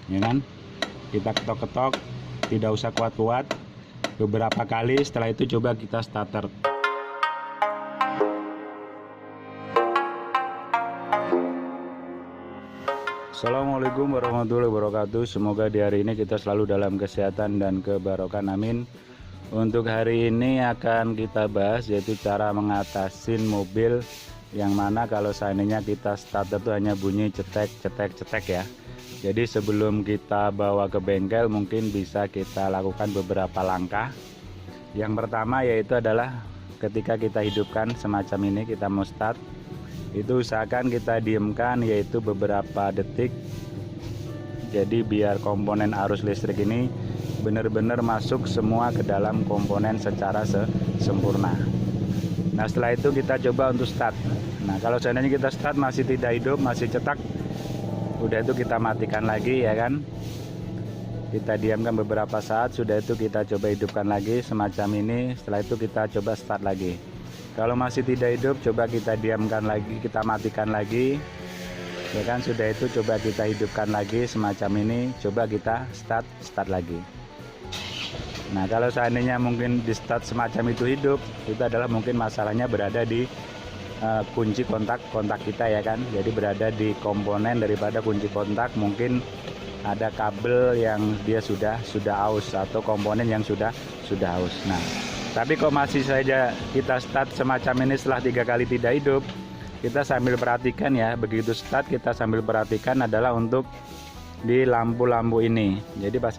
ya kan? Kita ketok-ketok, tidak usah kuat-kuat, beberapa kali. Setelah itu coba kita starter. Assalamualaikum warahmatullahi wabarakatuh. Semoga di hari ini kita selalu dalam kesehatan dan kebarokan, amin. Untuk hari ini akan kita bahas yaitu cara mengatasin mobil yang mana kalau seandainya kita starter itu hanya bunyi cetek cetek cetek ya. Jadi sebelum kita bawa ke bengkel mungkin bisa kita lakukan beberapa langkah. Yang pertama yaitu adalah ketika kita hidupkan semacam ini, kita mau start, itu usahakan kita diamkan yaitu beberapa detik. Jadi biar komponen arus listrik ini benar-benar masuk semua ke dalam komponen secara sempurna. Nah setelah itu kita coba untuk start. Nah kalau seandainya kita start masih tidak hidup, masih cetak, udah itu kita matikan lagi ya kan. Kita diamkan beberapa saat, sudah itu kita coba hidupkan lagi semacam ini. Setelah itu kita coba start lagi. Kalau masih tidak hidup, coba kita diamkan lagi, kita matikan lagi, ya kan. Sudah itu coba kita hidupkan lagi semacam ini, coba kita start lagi. Nah kalau seandainya mungkin di start semacam itu hidup, itu adalah mungkin masalahnya berada di kunci kontak kita ya kan. Jadi berada di komponen daripada kunci kontak, mungkin ada kabel yang dia sudah aus atau komponen yang sudah aus. Nah tapi kok masih saja kita start semacam ini setelah 3 kali tidak hidup, kita sambil perhatikan ya. Begitu start kita sambil perhatikan adalah untuk di lampu-lampu ini. Jadi pas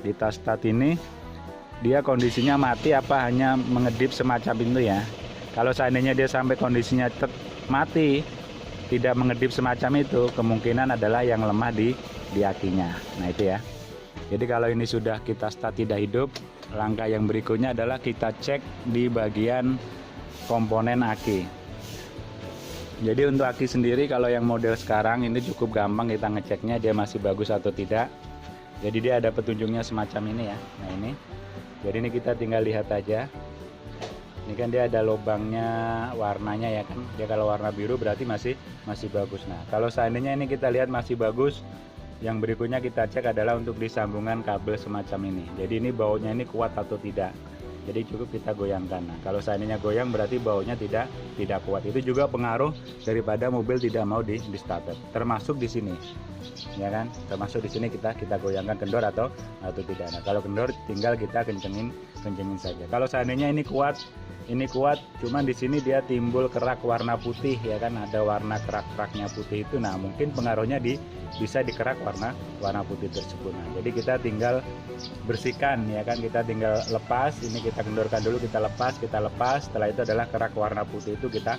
kita start ini dia kondisinya mati apa hanya mengedip semacam itu ya. Kalau seandainya dia sampai kondisinya mati, tidak mengedip semacam itu, kemungkinan adalah yang lemah di akinya. Nah itu ya. Jadi kalau ini sudah kita start tidak hidup, langkah yang berikutnya adalah kita cek di bagian komponen aki. Jadi untuk aki sendiri kalau yang model sekarang ini cukup gampang kita ngeceknya dia masih bagus atau tidak. Jadi dia ada petunjuknya semacam ini ya. Nah ini. Jadi ini kita tinggal lihat aja. Ini kan dia ada lubangnya, warnanya ya kan. Dia kalau warna biru berarti masih bagus. Nah kalau seandainya ini kita lihat masih bagus, yang berikutnya kita cek adalah untuk disambungan kabel semacam ini. Jadi ini bautnya ini kuat atau tidak. Jadi cukup kita goyangkan. Nah kalau seandainya goyang berarti bautnya tidak kuat. Itu juga pengaruh daripada mobil tidak mau di starter. Termasuk di sini, ya kan? Termasuk di sini kita goyangkan kendor atau tidak. Nah kalau kendor tinggal kita kencengin saja. Kalau seandainya ini kuat, cuman di sini dia timbul kerak warna putih ya kan, ada warna kerak-keraknya putih itu. Nah mungkin pengaruhnya bisa dikerak warna putih tersebut. Nah jadi kita tinggal bersihkan ya kan, kita tinggal lepas. Ini kita kendorkan dulu, kita lepas. Setelah itu adalah kerak warna putih itu kita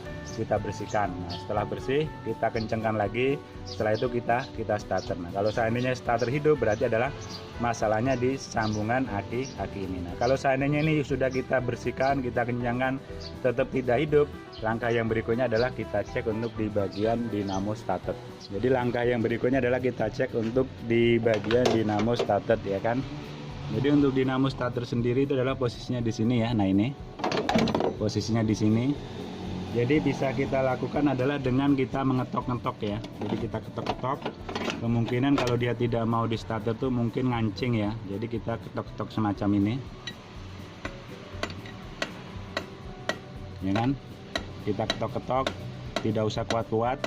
bersihkan. Nah setelah bersih kita kencangkan lagi. Setelah itu kita starter. Nah kalau seandainya starter hidup berarti adalah masalahnya di sambungan aki ini. Nah kalau seandainya ini sudah kita bersihkan, kita kencangkan tetap tidak hidup, langkah yang berikutnya adalah kita cek untuk di bagian dinamo starter. Jadi langkah yang berikutnya adalah kita cek untuk di bagian dinamo starter ya kan. Jadi untuk dinamo starter sendiri itu adalah posisinya di sini ya. Nah ini posisinya di sini. Jadi bisa kita lakukan adalah dengan kita mengetok-ngetok ya. Jadi kita ketok-ketok. Kemungkinan kalau dia tidak mau di starter tuh mungkin ngancing ya. Jadi kita ketok-ketok semacam ini, ya kan? Kita ketok-ketok, tidak usah kuat-kuat,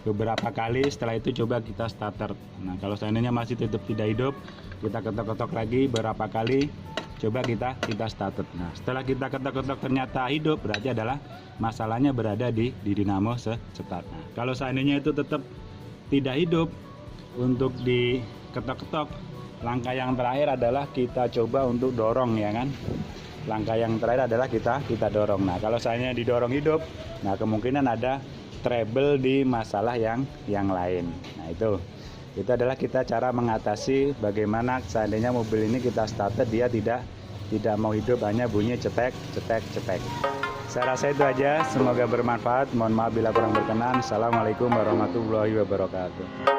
beberapa kali. Setelah itu coba kita starter. Nah kalau seandainya masih tetap tidak hidup, kita ketok-ketok lagi beberapa kali, coba kita starter. Nah setelah kita ketok-ketok ternyata hidup, berarti adalah masalahnya berada di dinamo start. Nah kalau seandainya itu tetap tidak hidup, untuk diketok-ketok, langkah yang terakhir adalah kita coba untuk dorong ya kan. Langkah yang terakhir adalah kita dorong. Nah kalau seandainya didorong hidup, nah kemungkinan ada trouble di masalah yang lain. Nah itu adalah kita cara mengatasi bagaimana seandainya mobil ini kita starter dia tidak mau hidup, hanya bunyi cetek cetek cetek. Saya rasa itu aja, semoga bermanfaat. Mohon maaf bila kurang berkenan. Assalamualaikum warahmatullahi wabarakatuh.